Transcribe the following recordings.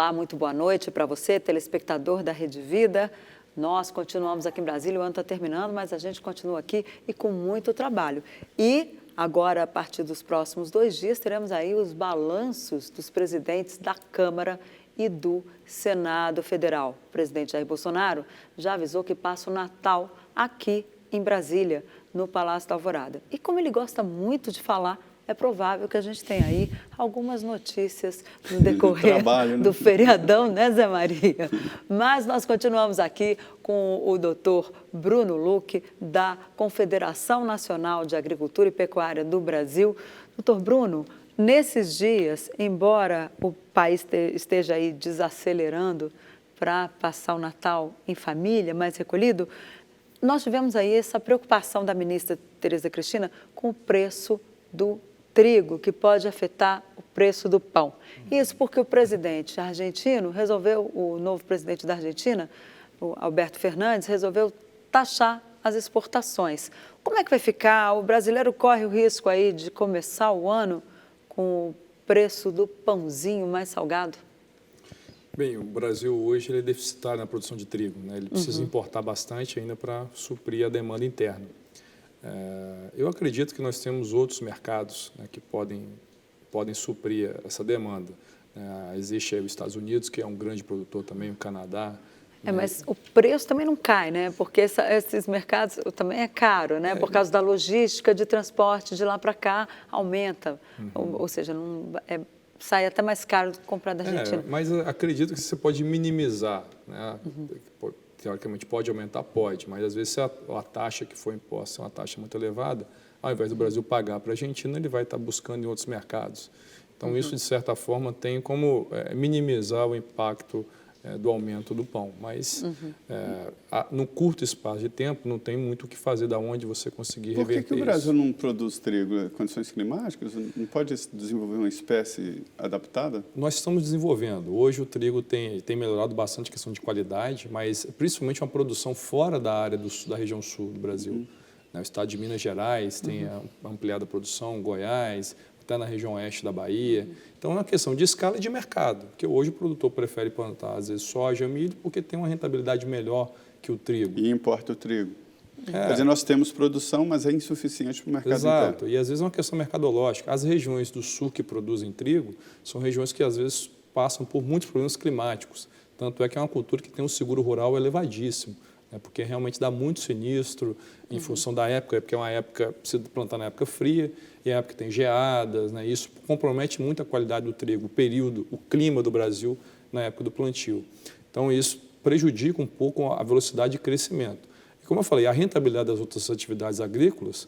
Olá, muito boa noite para você, telespectador da Rede Vida. Nós continuamos aqui em Brasília, o ano está terminando, mas a gente continua aqui e com muito trabalho. E agora, a partir dos próximos 2 dias, teremos aí os balanços dos presidentes da Câmara e do Senado Federal. O presidente Jair Bolsonaro já avisou que passa o Natal aqui em Brasília, no Palácio da Alvorada. E como ele gosta muito de falar, é provável que a gente tenha aí algumas notícias no decorrer do feriadão, né, Zé Maria? Mas nós continuamos aqui com o doutor Bruno Luque, da Confederação Nacional de Agricultura e Pecuária do Brasil. Doutor Bruno, nesses dias, embora o país esteja aí desacelerando para passar o Natal em família, mais recolhido, nós tivemos aí essa preocupação da ministra Tereza Cristina com o preço do trigo, que pode afetar o preço do pão. Isso porque o presidente argentino resolveu, o novo presidente da Argentina, o Alberto Fernandes, resolveu taxar as exportações. Como é que vai ficar? O brasileiro corre o risco aí de começar o ano com o preço do pãozinho mais salgado? Bem, o Brasil hoje ele é deficitário na produção de trigo, né? Ele precisa importar bastante ainda para suprir a demanda interna. Eu acredito que nós temos outros mercados, né, que podem suprir essa demanda. Existe aí os Estados Unidos, que é um grande produtor também, o Canadá. Mas o preço também não cai, né? Porque esses mercados também é caro, né? Por causa da logística de transporte de lá para cá, aumenta. Ou seja, sai até mais caro comprar da Argentina. Mas acredito que você pode minimizar, né? Teoricamente pode aumentar, pode, mas às vezes se a taxa que foi imposta é uma taxa muito elevada, ao invés do Brasil pagar para a Argentina, ele vai estar buscando em outros mercados. Então isso, de certa forma, tem como minimizar o impacto do aumento do pão, mas no curto espaço de tempo não tem muito o que fazer da onde você conseguir reverter isso. Por que o Brasil não produz trigo? Condições climáticas? Não pode desenvolver uma espécie adaptada? Nós estamos desenvolvendo. Hoje o trigo tem melhorado bastante a questão de qualidade, mas principalmente uma produção fora da área da região sul do Brasil. O estado de Minas Gerais tem ampliado a produção, Goiás, até na região oeste da Bahia. Então, é uma questão de escala e de mercado, porque hoje o produtor prefere plantar, às vezes, soja, milho, porque tem uma rentabilidade melhor que o trigo. E importa o trigo. Quer dizer, nós temos produção, mas é insuficiente para o mercado Exato. interno. E, às vezes, é uma questão mercadológica. As regiões do sul que produzem trigo são regiões que, às vezes, passam por muitos problemas climáticos. Tanto é que é uma cultura que tem um seguro rural elevadíssimo, né, porque realmente dá muito sinistro em função da época, porque é uma época, precisa plantar na época fria, e a época tem geadas, né, isso compromete muito a qualidade do trigo, o período, o clima do Brasil na época do plantio. Então, isso prejudica um pouco a velocidade de crescimento. E, como eu falei, a rentabilidade das outras atividades agrícolas,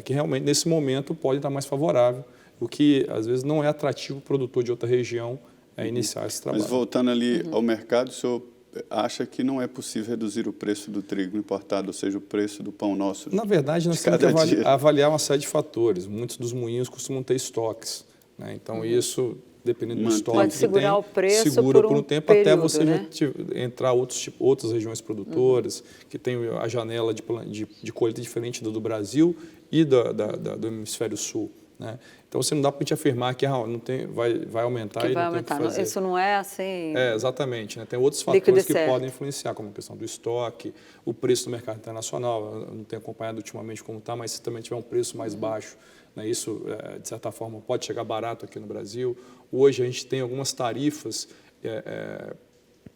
que realmente, nesse momento, pode estar mais favorável, o que, às vezes, não é atrativo para o produtor de outra região iniciar esse trabalho. Mas, voltando ali ao mercado, o senhor acha que não é possível reduzir o preço do trigo importado, ou seja, o preço do pão nosso? Na verdade, nós temos que avaliar uma série de fatores. Muitos dos moinhos costumam ter estoques, né? Então, isso, dependendo do estoque pode segurar o preço segura por um tempo período, até você né? entrar outras regiões produtoras, que tem a janela de colheita diferente do Brasil e do hemisfério sul, né? Então, você não dá para a gente afirmar que vai aumentar e não tem o que fazer. Isso não é assim... Exatamente, né? Tem outros fatores que podem influenciar, como a questão do estoque, o preço do mercado internacional. Eu não tenho acompanhado ultimamente como está, mas se também tiver um preço mais baixo, né, isso, de certa forma, pode chegar barato aqui no Brasil. Hoje, a gente tem algumas tarifas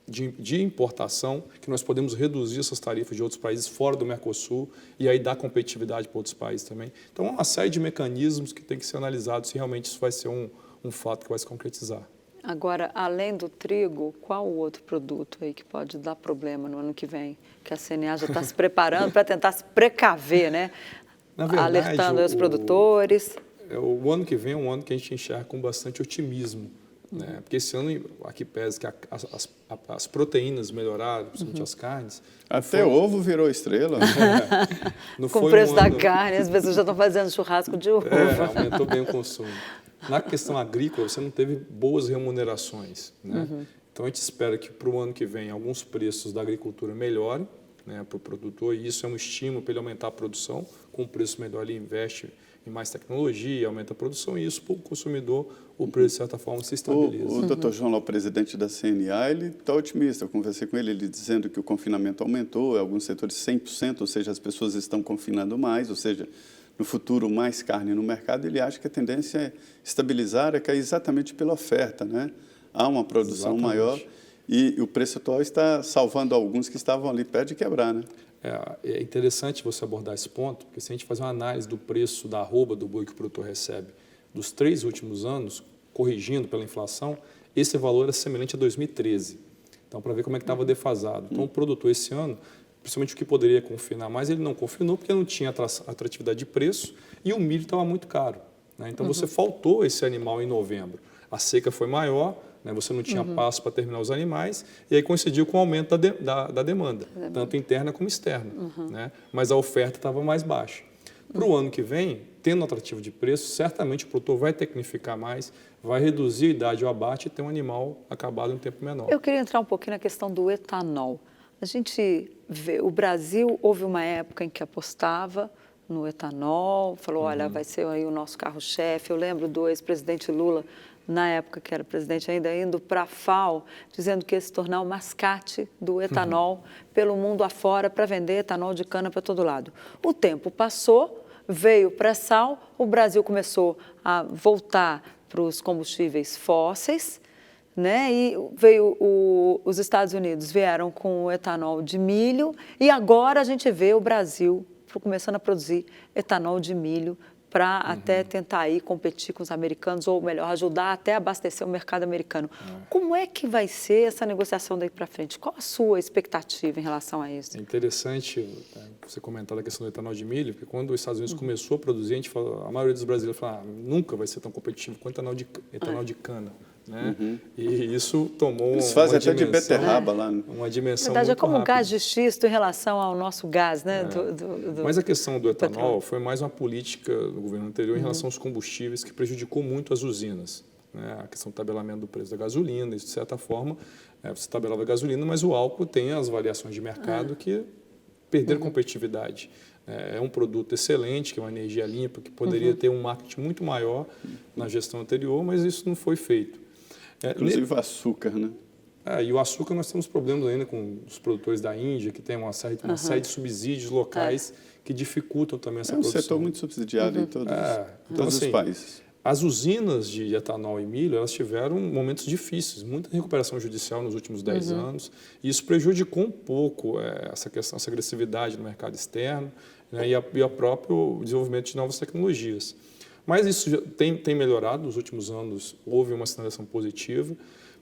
de importação, que nós podemos reduzir essas tarifas de outros países fora do Mercosul e aí dar competitividade para outros países também. Então, é uma série de mecanismos que tem que ser analisados se realmente isso vai ser um fato que vai se concretizar. Agora, além do trigo, qual o outro produto aí que pode dar problema no ano que vem? Que a CNA já está se preparando para tentar se precaver, né? Na verdade, alertando os produtores. O ano que vem é um ano que a gente enxerga com bastante otimismo, né? Porque esse ano, aqui pesa que as proteínas melhoraram, principalmente as carnes. Até ovo virou estrela. Com o preço da carne, as pessoas já estão fazendo churrasco de ovo. Aumentou bem o consumo. Na questão agrícola, você não teve boas remunerações, né? Então, a gente espera que para o ano que vem alguns preços da agricultura melhorem, né, para o produtor, e isso é um estímulo para ele aumentar a produção. Com um preço melhor, ele investe em mais tecnologia, aumenta a produção, e isso, para o consumidor, o preço, de certa forma, se estabiliza. O Dr. João Lau, presidente da CNA, ele está otimista. Eu conversei com ele dizendo que o confinamento aumentou, em alguns setores 100%, ou seja, as pessoas estão confinando mais, ou seja, no futuro mais carne no mercado. Ele acha que a tendência é estabilizar, é cair exatamente pela oferta, né? Há uma produção maior e o preço atual está salvando alguns que estavam ali perto de quebrar, né? É interessante você abordar esse ponto, porque se a gente fazer uma análise do preço da arroba do boi que o produtor recebe dos 3 últimos anos, corrigindo pela inflação, esse valor é semelhante a 2013. Então, para ver como é que estava defasado. Então, o produtor esse ano, principalmente o que poderia confinar mais, ele não confinou porque não tinha atratividade de preço e o milho estava muito caro, né? Então, você faltou esse animal em novembro. A seca foi maior, né? Você não tinha pasto para terminar os animais, e aí coincidiu com o aumento da demanda, tanto interna como externa, né? Mas a oferta estava mais baixa. Para o ano que vem, tendo atrativo de preço, certamente o produtor vai tecnificar mais, vai reduzir a idade do abate e ter um animal acabado em um tempo menor. Eu queria entrar um pouquinho na questão do etanol. A gente vê, o Brasil, houve uma época em que apostava no etanol, falou, olha, vai ser aí o nosso carro-chefe. Eu lembro do ex-presidente Lula, na época que era presidente ainda, indo para a FAO, dizendo que ia se tornar o mascate do etanol pelo mundo afora para vender etanol de cana para todo lado. O tempo passou, veio o pré-sal, o Brasil começou a voltar para os combustíveis fósseis, né? E veio os Estados Unidos vieram com o etanol de milho e agora a gente vê o Brasil começando a produzir etanol de milho para até tentar aí competir com os americanos, ou melhor, ajudar até a abastecer o mercado americano. Como é que vai ser essa negociação daí para frente? Qual a sua expectativa em relação a isso? É interessante você comentar da questão do etanol de milho, porque quando os Estados Unidos começou a produzir, a gente fala, a maioria dos brasileiros fala, nunca vai ser tão competitivo quanto etanol de cana. Né? E isso tomou Eles fazem uma até de beterraba lá. Uma dimensão Na verdade, muito é como rápida. gás de xisto em relação ao nosso gás, né? Mas a questão do etanol petróleo. foi mais uma política do governo anterior em relação aos combustíveis que prejudicou muito as usinas. Né? A questão do tabelamento do preço da gasolina, isso, de certa forma, você tabelava a gasolina, mas o álcool tem as variações de mercado que perderam competitividade. É um produto excelente, que é uma energia limpa, que poderia ter um marketing muito maior na gestão anterior, mas isso não foi feito. Inclusive o açúcar, né? E o açúcar nós temos problemas ainda com os produtores da Índia, que tem uma série de subsídios locais que dificultam também essa produção. É um setor muito subsidiado em todos os assim, países. As usinas de etanol e milho, elas tiveram momentos difíceis, muita recuperação judicial nos últimos 10 anos, e isso prejudicou um pouco essa questão, essa agressividade no mercado externo, né, e o próprio desenvolvimento de novas tecnologias. Mas isso já tem melhorado, nos últimos anos houve uma sinalização positiva.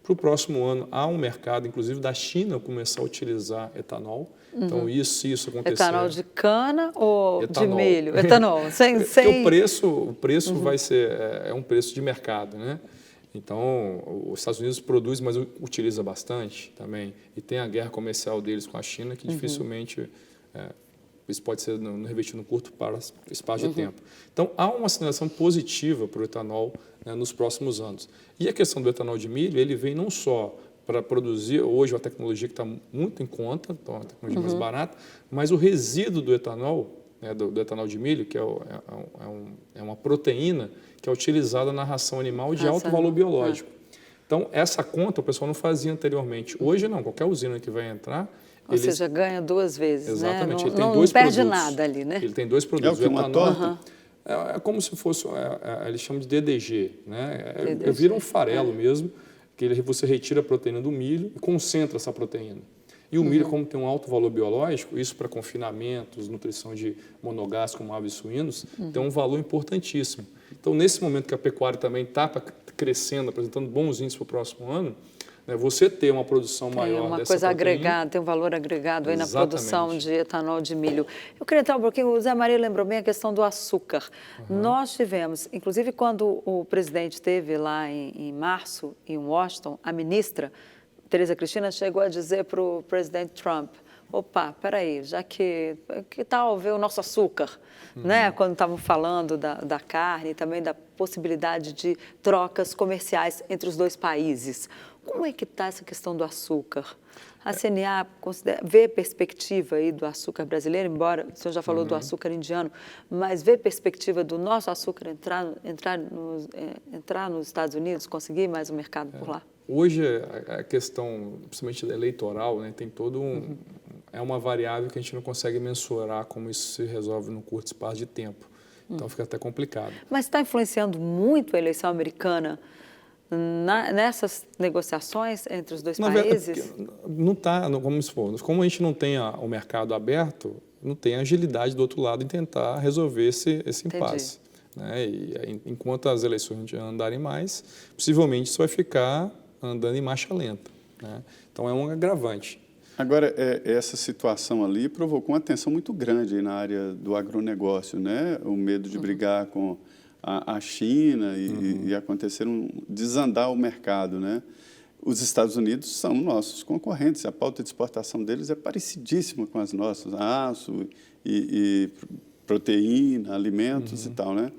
Para o próximo ano, há um mercado, inclusive da China, começar a utilizar etanol. Então, se isso acontecer... Etanol de cana ou etanol. de milho? Etanol, sem... O preço vai ser um preço de mercado, né? Então, os Estados Unidos produz, mas utiliza bastante também. E tem a guerra comercial deles com a China, que dificilmente... isso pode ser revertido no curto espaço de tempo. Então, há uma sinalização positiva para o etanol, né, nos próximos anos. E a questão do etanol de milho, ele vem não só para produzir, hoje, uma tecnologia que está muito em conta, então, uma tecnologia mais barata, mas o resíduo do etanol, né, do etanol de milho, que é uma proteína que é utilizada na ração animal de alto valor biológico. Então, essa conta o pessoal não fazia anteriormente. Hoje, não. Qualquer usina que vai entrar... Ou seja, ganha 2 vezes, exatamente, né? Ele tem dois produtos. Não perde nada ali, né? Ele tem 2 produtos. É o que uma torta? É como se fosse, eles chamam de DDG, né? Vira um farelo mesmo, que você retira a proteína do milho e concentra essa proteína. E o milho, como tem um alto valor biológico, isso para confinamentos, nutrição de monogás como aves e suínos, tem um valor importantíssimo. Então, nesse momento que a pecuária também está crescendo, apresentando bons índices para o próximo ano, né, você ter uma produção maior uma dessa coisa proteína, agregada, tem um valor agregado aí na exatamente. produção de etanol de milho. Eu queria entrar um pouquinho, o Zé Maria lembrou bem a questão do açúcar. Nós tivemos, inclusive quando o presidente esteve lá em março, em Washington, a ministra Tereza Cristina chegou a dizer para o presidente Trump, opa, peraí, já que tal ver o nosso açúcar, né? Quando estavam falando da carne e também da possibilidade de trocas comerciais entre os 2 países. Como é que está essa questão do açúcar? A CNA vê perspectiva aí do açúcar brasileiro, embora o senhor já falou do açúcar indiano, mas vê perspectiva do nosso açúcar entrar nos Estados Unidos, conseguir mais um mercado por lá? Hoje, a questão, principalmente eleitoral, né, tem todo é uma variável que a gente não consegue mensurar como isso se resolve num curto espaço de tempo. Então, fica até complicado. Mas está influenciando muito a eleição americana nessas negociações entre os dois países? Não está, como a gente não tem o mercado aberto, não tem agilidade do outro lado em tentar resolver esse impasse. Né? E enquanto as eleições andarem mais, possivelmente isso vai ficar andando em marcha lenta. Né? Então, é um agravante. Agora, essa situação ali provocou uma tensão muito grande na área do agronegócio, né? O medo de brigar com a China e acontecer desandar o mercado, né? Os Estados Unidos são nossos concorrentes, a pauta de exportação deles é parecidíssima com as nossas, aço e proteína, alimentos e tal, né?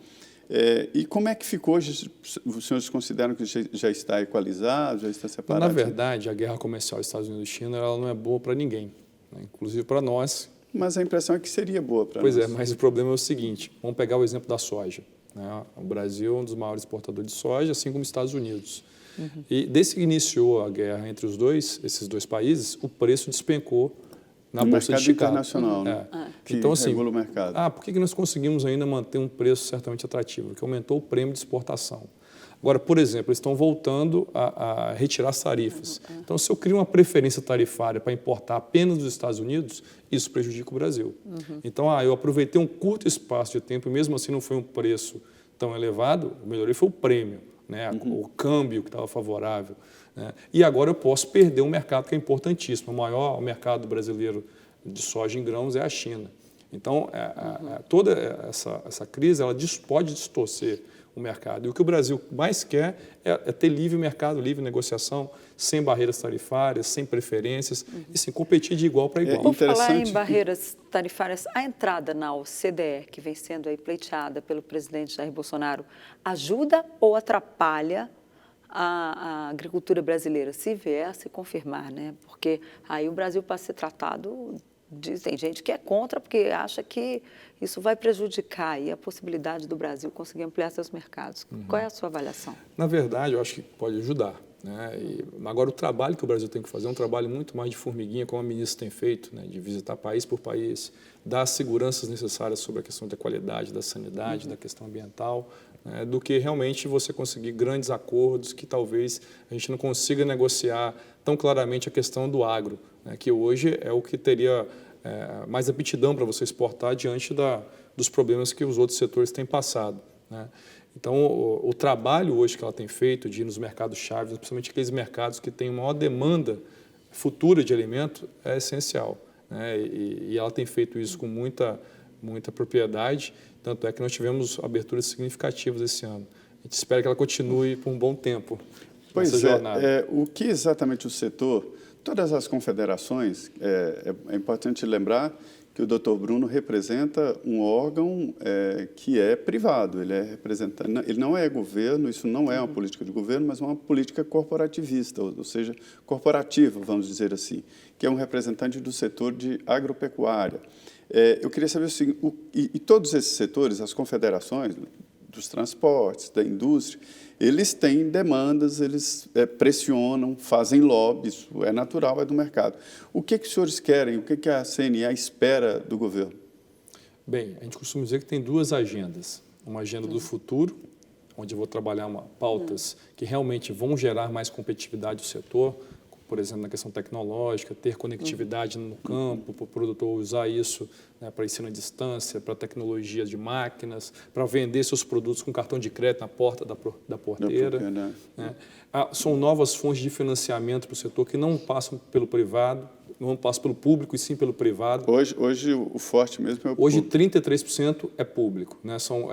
E como é que ficou hoje? Os senhores consideram que já está equalizado, já está separado? Na verdade, a guerra comercial Estados Unidos e China ela não é boa para ninguém, né? Inclusive para nós. Mas a impressão é que seria boa para nós. Pois é, mas o problema é o seguinte, vamos pegar o exemplo da soja. Né? O Brasil é um dos maiores exportadores de soja, assim como os Estados Unidos. E desde que iniciou a guerra entre esses dois países, o preço despencou na Bolsa de Chicago. Internacional, né? Que então, assim, regula o mercado. Por que nós conseguimos ainda manter um preço certamente atrativo? Porque aumentou o prêmio de exportação. Agora, por exemplo, eles estão voltando a retirar as tarifas. Então, se eu crio uma preferência tarifária para importar apenas dos Estados Unidos, isso prejudica o Brasil. Então, eu aproveitei um curto espaço de tempo, e mesmo assim não foi um preço tão elevado, o melhorei foi o prêmio, né? O câmbio que estava favorável. Né? E agora eu posso perder um mercado que é importantíssimo. O maior mercado brasileiro de soja em grãos é a China. Então, toda essa crise ela pode distorcer o mercado. E o que o Brasil mais quer é ter livre mercado, livre negociação, sem barreiras tarifárias, sem preferências, e sim competir de igual para igual. Por falar em barreiras tarifárias, a entrada na OCDE, que vem sendo aí pleiteada pelo presidente Jair Bolsonaro, ajuda ou atrapalha a agricultura brasileira, se vier a se confirmar, né? Porque aí o Brasil passa a ser tratado, tem gente que é contra porque acha que isso vai prejudicar aí a possibilidade do Brasil conseguir ampliar seus mercados. Qual é a sua avaliação? Na verdade, eu acho que pode ajudar. Né? Agora, o trabalho que o Brasil tem que fazer é um trabalho muito mais de formiguinha, como a ministra tem feito, né? De visitar país por país, dar as seguranças necessárias sobre a questão da qualidade, da sanidade, da questão ambiental, né? Do que realmente você conseguir grandes acordos que talvez a gente não consiga negociar tão claramente a questão do agro, né? Que hoje é o que teria mais aptidão para você exportar diante dos problemas que os outros setores têm passado, né? Então, o trabalho hoje que ela tem feito de ir nos mercados-chave, principalmente aqueles mercados que têm maior demanda futura de alimento, é essencial. Né? E ela tem feito isso com muita propriedade, tanto é que nós tivemos aberturas significativas esse ano. A gente espera que ela continue por um bom tempo nessa jornada. O que exatamente o setor, todas as confederações, é importante lembrar que o Dr. Bruno representa um órgão que é privado, ele não é governo, isso não é uma política de governo, mas uma política corporativista, ou seja, corporativa, vamos dizer assim, que é um representante do setor de agropecuária. Eu queria saber o seguinte, e todos esses setores, as confederações dos transportes, da indústria, eles têm demandas, eles pressionam, fazem lobby, isso é natural, é do mercado. O que os senhores querem, o que a CNA espera do governo? Bem, a gente costuma dizer que tem duas agendas. Uma agenda do futuro, onde eu vou trabalhar pautas que realmente vão gerar mais competitividade do setor, por exemplo, na questão tecnológica, ter conectividade no campo, para o produtor usar isso, né, para ensino à distância, para tecnologia de máquinas, para vender seus produtos com cartão de crédito na porta da porteira. Né? São novas fontes de financiamento para o setor que não passam pelo privado, não passam pelo público e sim pelo privado. Hoje o forte mesmo é o Hoje, público. 33% é público, né? São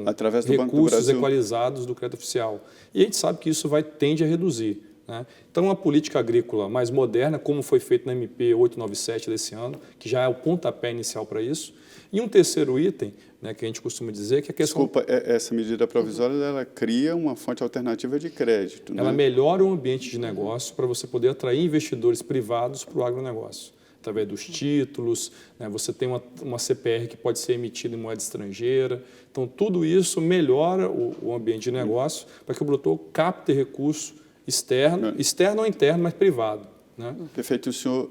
através do recursos Banco do Brasil equalizados do crédito oficial. E a gente sabe que isso tende a reduzir. né? Então, uma política agrícola mais moderna, como foi feito na MP 897 desse ano, que já é o pontapé inicial para isso. E um terceiro item, né, que a gente costuma dizer, que é a questão... Desculpa, essa medida provisória, ela cria uma fonte alternativa de crédito, né? Ela melhora o ambiente de negócio para você poder atrair investidores privados para o agronegócio, através dos títulos, né, você tem uma CPR que pode ser emitida em moeda estrangeira. Então, tudo isso melhora o ambiente de negócio para que o produtor capte recurso externo ou interno, mas privado, né? Perfeito. O senhor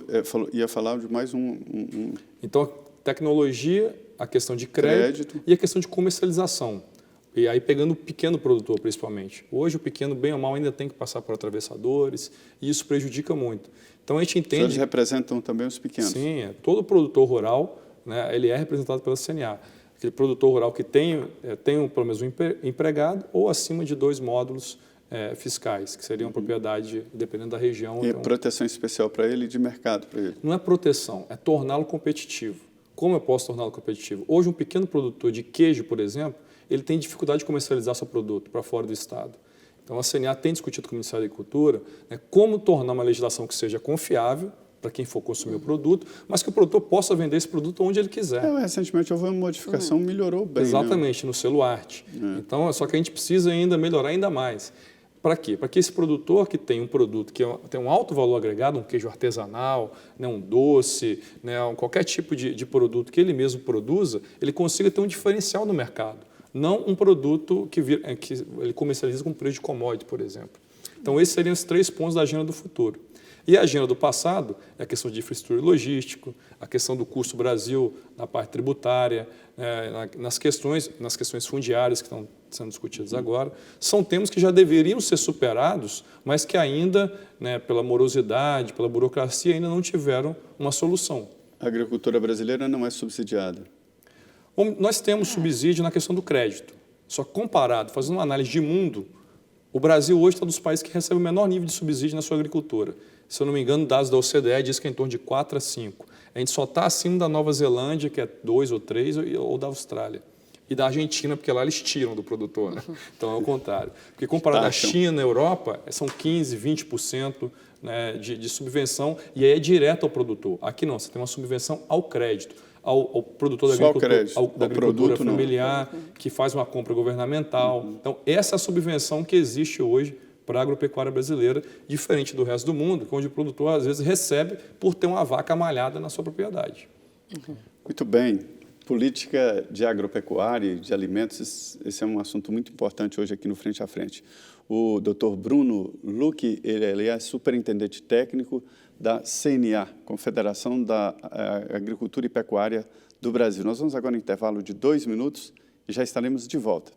ia falar de mais Então, tecnologia, a questão de crédito e a questão de comercialização. E aí pegando o pequeno produtor, principalmente. Hoje, o pequeno, bem ou mal, ainda tem que passar por atravessadores e isso prejudica muito. Então, a gente entende... Eles representam também os pequenos? Sim, todo produtor rural, né, ele é representado pela CNA. Aquele produtor rural que tem pelo menos um empregado ou acima de 2 módulos fiscais, que seriam propriedade, dependendo da região. E então, proteção especial para ele e de mercado para ele? Não é proteção, é torná-lo competitivo. Como eu posso torná-lo competitivo? Hoje, um pequeno produtor de queijo, por exemplo, ele tem dificuldade de comercializar seu produto para fora do estado. Então, a CNA tem discutido com o Ministério da Agricultura, né, como tornar uma legislação que seja confiável para quem for consumir o produto, mas que o produtor possa vender esse produto onde ele quiser. Recentemente houve uma modificação, melhorou bem. Exatamente, né? No selo arte. Então, só que a gente precisa ainda melhorar ainda mais. Para quê? Para que esse produtor que tem um produto que tem um alto valor agregado, um queijo artesanal, né, um doce, né, qualquer tipo de produto que ele mesmo produza, ele consiga ter um diferencial no mercado. Não um produto que ele comercializa com preço de commodity, por exemplo. Então, esses seriam os 3 pontos da agenda do futuro. E a agenda do passado é a questão de infraestrutura e logística, a questão do custo Brasil na parte tributária, nas questões fundiárias que estão sendo discutidas agora. São temas que já deveriam ser superados, mas que ainda, né, pela morosidade, pela burocracia, ainda não tiveram uma solução. A agricultura brasileira não é subsidiada? Nós temos subsídio na questão do crédito. Só comparado, fazendo uma análise de mundo, o Brasil hoje está dos países que recebem o menor nível de subsídio na sua agricultura. Se eu não me engano, dados da OCDE diz que é em torno de 4 a 5. A gente só está acima da Nova Zelândia, que é 2 ou 3, ou da Austrália. E da Argentina, porque lá eles tiram do produtor, né? Então é o contrário. Porque comparado à China, Europa, são 15%, 20%, né, de subvenção, e aí é direto ao produtor. Aqui não, você tem uma subvenção ao crédito, ao produtor da agricultura familiar, que faz uma compra governamental. Então, essa é a subvenção que existe hoje para a agropecuária brasileira, diferente do resto do mundo, onde o produtor, às vezes, recebe por ter uma vaca malhada na sua propriedade. Muito bem. Política de agropecuária e de alimentos, esse é um assunto muito importante hoje aqui no Frente a Frente. O Dr. Bruno Lucchi, ele é superintendente técnico da CNA, Confederação da Agricultura e Pecuária do Brasil. Nós vamos agora em intervalo de 2 minutos e já estaremos de volta.